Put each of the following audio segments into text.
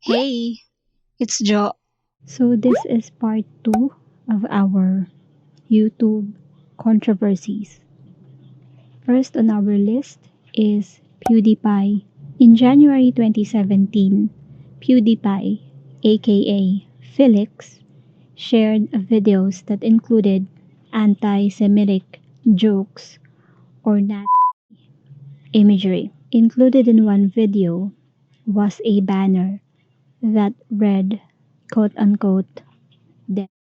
Hey, it's Jo. So this is part 2 of our YouTube controversies. First on our list is PewDiePie. In January 2017, PewDiePie, aka Felix, shared videos that included anti-Semitic jokes or Nazi imagery. Included in one video was a banner that read, quote unquote, death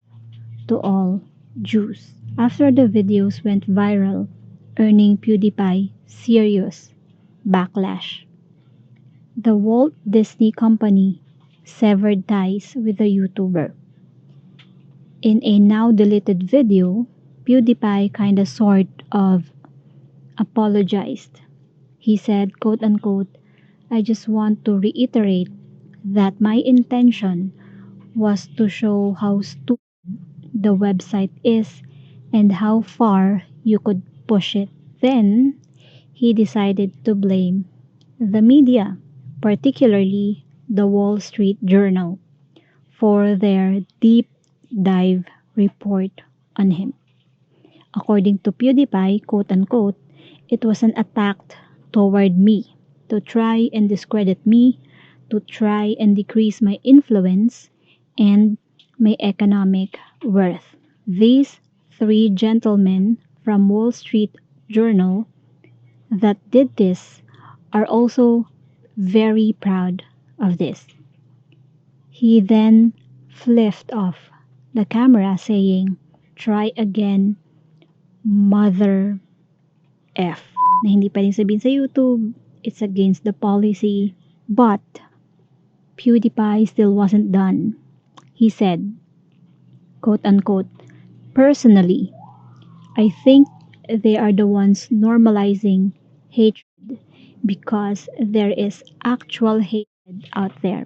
to all Jews. After the videos went viral, earning PewDiePie serious backlash. The Walt Disney Company severed ties with the YouTuber. In a now deleted video, PewDiePie kinda sort of apologized. He said, quote unquote, I just want to reiterate that my intention was to show how stupid the website is and how far you could push it. Then, he decided to blame the media, particularly the Wall Street Journal, for their deep dive report on him. According to PewDiePie, quote unquote, it was an attack toward me to try and discredit me, to try and decrease my influence and my economic worth. These three gentlemen from Wall Street Journal that did this are also very proud of this. He then flipped off the camera saying, try again, mother F. Na hindi pa rin sabihin sa YouTube, it's against the policy. But, PewDiePie still wasn't done. He said, quote unquote, personally, I think they are the ones normalizing hatred because there is actual hatred out there.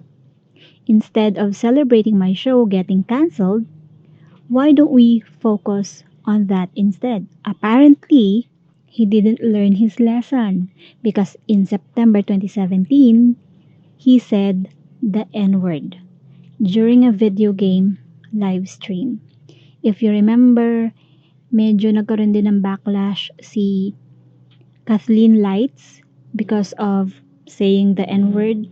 Instead of celebrating my show getting cancelled, why don't we focus on that instead? Apparently, he didn't learn his lesson because in September 2017, he said the N-word during a video game live stream. If you remember, medyo nagkaroon din ng backlash si Kathleen Lights because of saying the N-word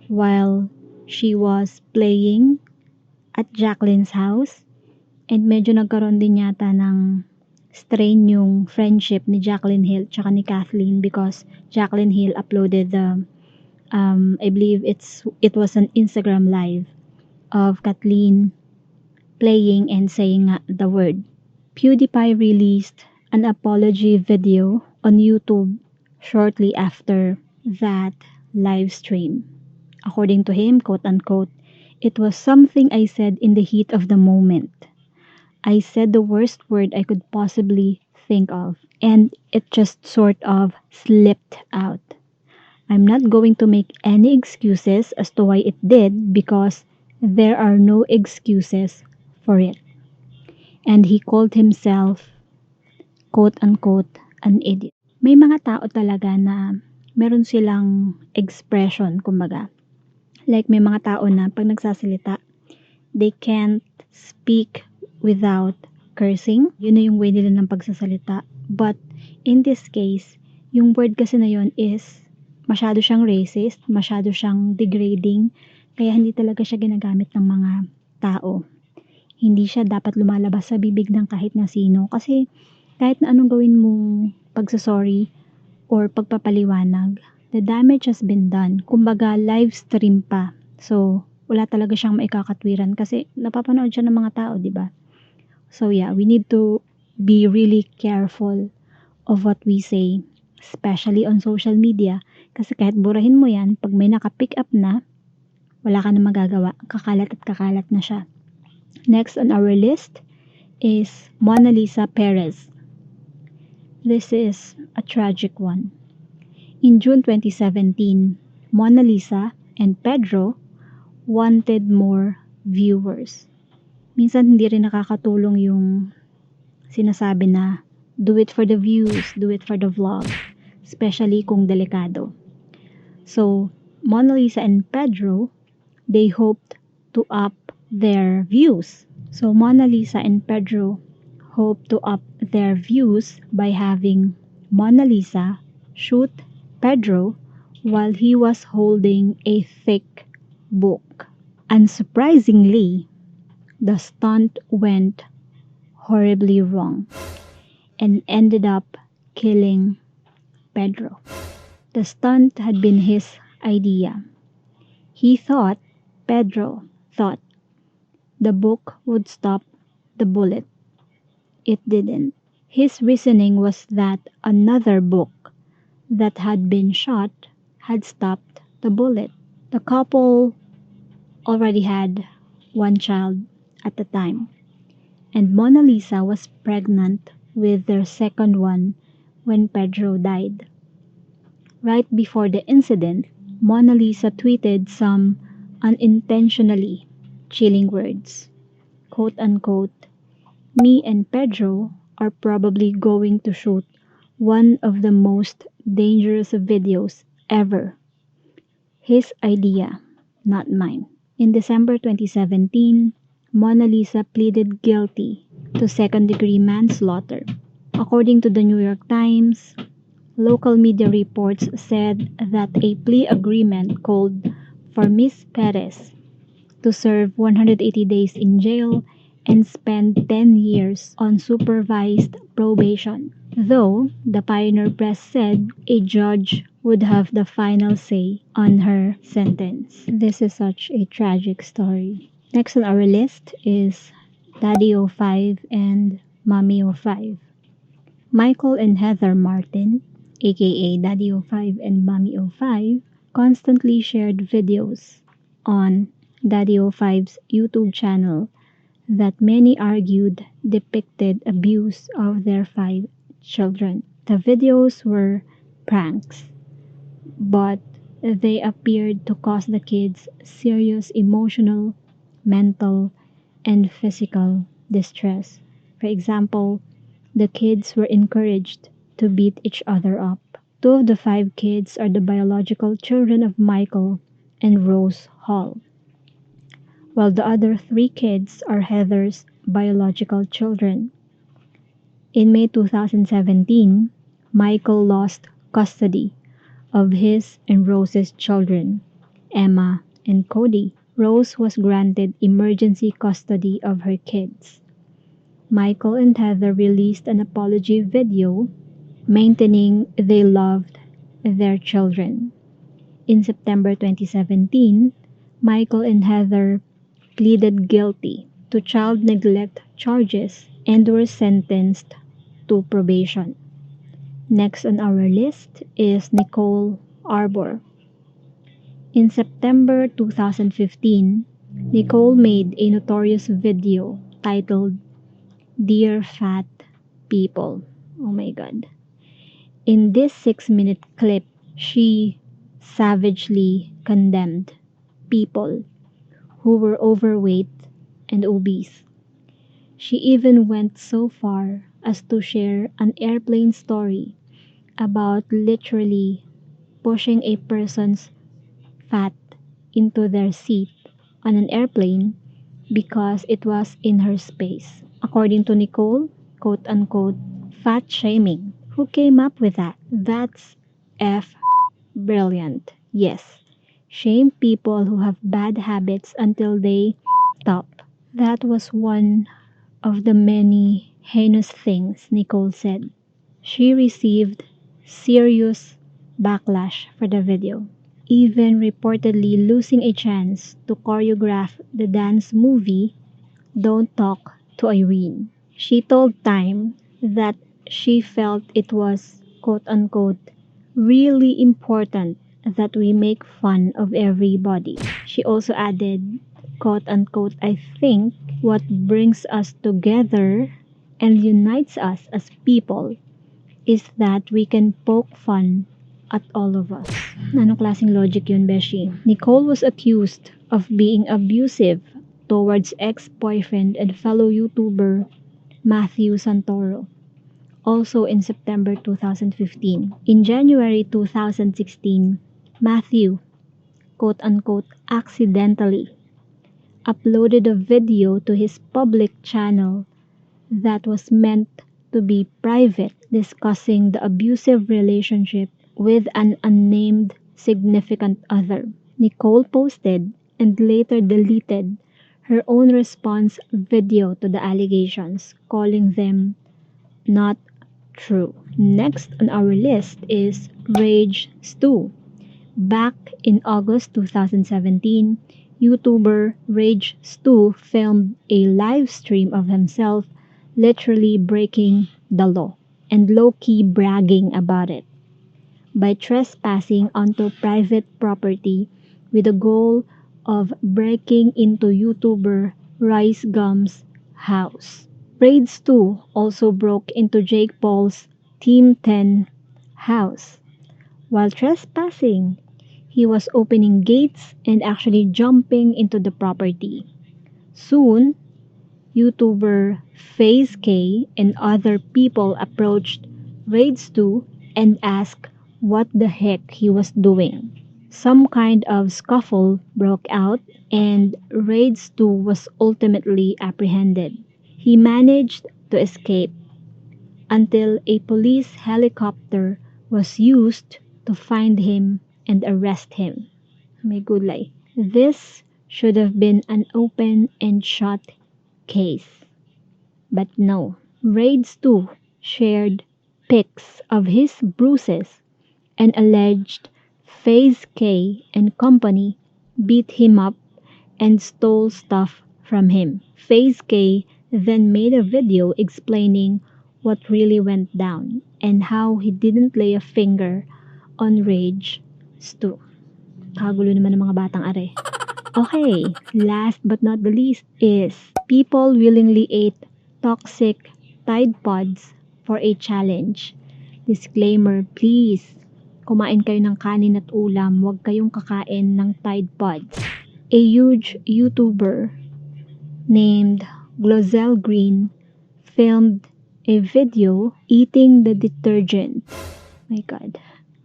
while she was playing at Jacqueline's house. And medyo nagkaroon din yata ng strain yung friendship ni Jacqueline Hill tsaka ni Kathleen because Jacqueline Hill uploaded the I believe it was an Instagram live of Kathleen playing and saying the word. PewDiePie released an apology video on YouTube shortly after that live stream. According to him, quote unquote, it was something I said in the heat of the moment. I said the worst word I could possibly think of, and it just sort of slipped out. I'm not going to make any excuses as to why it did because there are no excuses for it. And he called himself, quote unquote, an idiot. May mga tao talaga na meron silang expression, kumbaga. Like may mga tao na pag nagsasalita, they can't speak without cursing. Yun na yung way nila ng pagsasalita. But in this case, yung word kasi na yun is masyado siyang racist, masyado siyang degrading, kaya hindi talaga siya ginagamit ng mga tao. Hindi siya dapat lumalabas sa bibig ng kahit na sino kasi kahit na anong gawin mong pagsasorry or pagpapaliwanag, the damage has been done. Kumbaga, live stream pa. So, wala talaga siyang maikakatwiran kasi napapanood siya ng mga tao, di ba? So yeah, we need to be really careful of what we say, especially on social media. Kasi kahit burahin mo yan, pag may naka-pick up na, wala ka na magagawa. Kakalat at kakalat na siya. Next on our list is Mona Lisa Perez. This is a tragic one. In June 2017, Mona Lisa and Pedro wanted more viewers. Minsan hindi rin nakakatulong yung sinasabi na do it for the views, do it for the vlog, especially kung delikado. So, Mona Lisa and Pedro they hoped to up their views. So Mona Lisa and Pedro hoped to up their views by having Mona Lisa shoot Pedro while he was holding a thick book. Unsurprisingly, the stunt went horribly wrong and ended up killing Pedro. The stunt had been his idea. Pedro thought, the book would stop the bullet. It didn't. His reasoning was that another book that had been shot had stopped the bullet. The couple already had one child at the time, and Mona Lisa was pregnant with their second one when Pedro died. Right before the incident, Mona Lisa tweeted some unintentionally chilling words. Quote unquote, "Me and Pedro are probably going to shoot one of the most dangerous videos ever. His idea, not mine." In December 2017, Mona Lisa pleaded guilty to second-degree manslaughter. According to the New York Times, local media reports said that a plea agreement called for Ms. Perez to serve 180 days in jail and spend 10 years on supervised probation. Though the Pioneer Press said a judge would have the final say on her sentence. This is such a tragic story. Next on our list is Daddy 05 and Mommy 05. Michael and Heather Martin, aka Daddy 05 and Mommy 05, constantly shared videos on Daddy 05's YouTube channel that many argued depicted abuse of their 5 children. The videos were pranks, but they appeared to cause the kids serious emotional, mental, and physical distress. For example, the kids were encouraged to beat each other up. 2 of the 5 kids are the biological children of Michael and Rose Hall, while the other 3 kids are Heather's biological children. In May 2017, Michael lost custody of his and Rose's children, Emma and Cody. Rose was granted emergency custody of her kids. Michael and Heather released an apology video maintaining they loved their children. In September 2017, Michael and Heather pleaded guilty to child neglect charges and were sentenced to probation. Next on our list is Nicole Arbor. In September 2015, Nicole made a notorious video titled Dear Fat People. Oh my god. In this 6-minute clip, she savagely condemned people who were overweight and obese. She even went so far as to share an airplane story about literally pushing a person's fat into their seat on an airplane because it was in her space. According to Nicole, quote unquote, fat shaming. Who came up with that? That's brilliant. Yes, shame people who have bad habits until they stop. That was one of the many heinous things Nicole said. She received serious backlash for the video, even reportedly losing a chance to choreograph the dance movie Don't Talk to Irene. She told Time that she felt it was, quote unquote, really important that we make fun of everybody. She also added, quote unquote, I think what brings us together and unites us as people is that we can poke fun at all of us. Anong klaseng logic yun, Beshi? Nicole was accused of being abusive towards ex-boyfriend and fellow YouTuber Matthew Santoro, also in September 2015. In January 2016, Matthew quote-unquote accidentally uploaded a video to his public channel that was meant to be private, discussing the abusive relationship with an unnamed significant other. Nicole posted and later deleted her own response video to the allegations, calling them not true. Next on our list is Rage Stu. Back in August 2017, YouTuber Rage Stu filmed a live stream of himself literally breaking the law and low-key bragging about it by trespassing onto private property with the goal of breaking into YouTuber Rice Gum's house. Rage Stu also broke into Jake Paul's Team 10 house. While trespassing, he was opening gates and actually jumping into the property. Soon, YouTuber FaZe K and other people approached Rage Stu and asked what the heck he was doing. Some kind of scuffle broke out and Rage Stu was ultimately apprehended. He managed to escape until a police helicopter was used to find him and arrest him. May gulay. This should have been an open and shut case. But no. Raids 2 shared pics of his bruises and alleged FaZe K and company beat him up and stole stuff from him. FaZe K then made a video explaining what really went down and how he didn't lay a finger on Rage Stu. Kagulo naman ng mga batang are. Okay, last but not the least is people willingly ate toxic Tide Pods for a challenge. Disclaimer, please, kumain kayo ng kanin at ulam, huwag kayong kakain ng Tide Pods. A huge YouTuber named Glozell Green filmed a video eating the detergent. My God.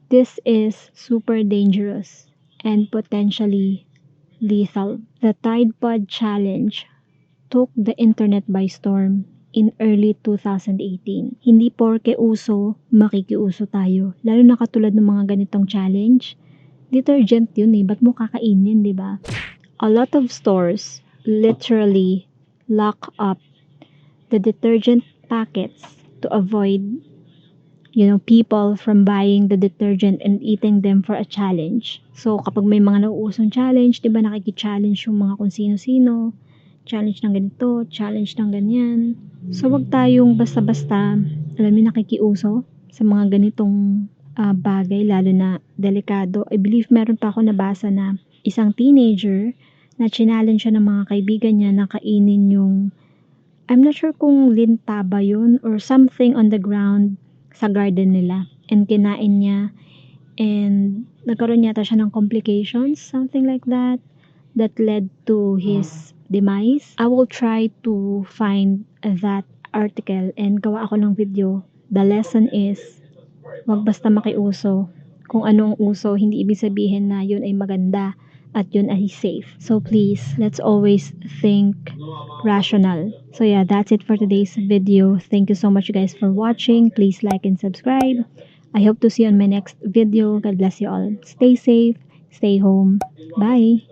This is super dangerous and potentially lethal. The Tide Pod Challenge took the internet by storm in early 2018. Hindi porke uso, makikiuso tayo. Lalo na katulad ng mga ganitong challenge. Detergent yun eh, ba't mo kakainin, di ba? A lot of stores literally lock up the detergent packets to avoid people from buying the detergent and eating them for a challenge. So, kapag may mga nauusong challenge, di ba nakiki-challenge yung mga kung sino-sino, challenge ng ganito, challenge ng ganyan. So, wag tayong basta-basta, alam niyo, nakikiuso sa mga ganitong bagay, lalo na delikado. I believe meron pa ako nabasa na isang teenager na challenge siya ng mga kaibigan niya na kainin yung, I'm not sure kung linta ba yun or something on the ground sa garden nila, and kinain niya and nagkaroon yata siya ng complications, something like that led to his demise. I will try to find that article and gawa ako ng video. The lesson is, wag basta makiuso. Kung anong uso, hindi ibig sabihin na yun ay maganda at yun ay safe. So please, let's always think rational. So yeah, that's it for today's video. Thank you so much, you guys, for watching. Please like and subscribe. I hope to see you on my next video. God bless you all. Stay safe. Stay home. Bye.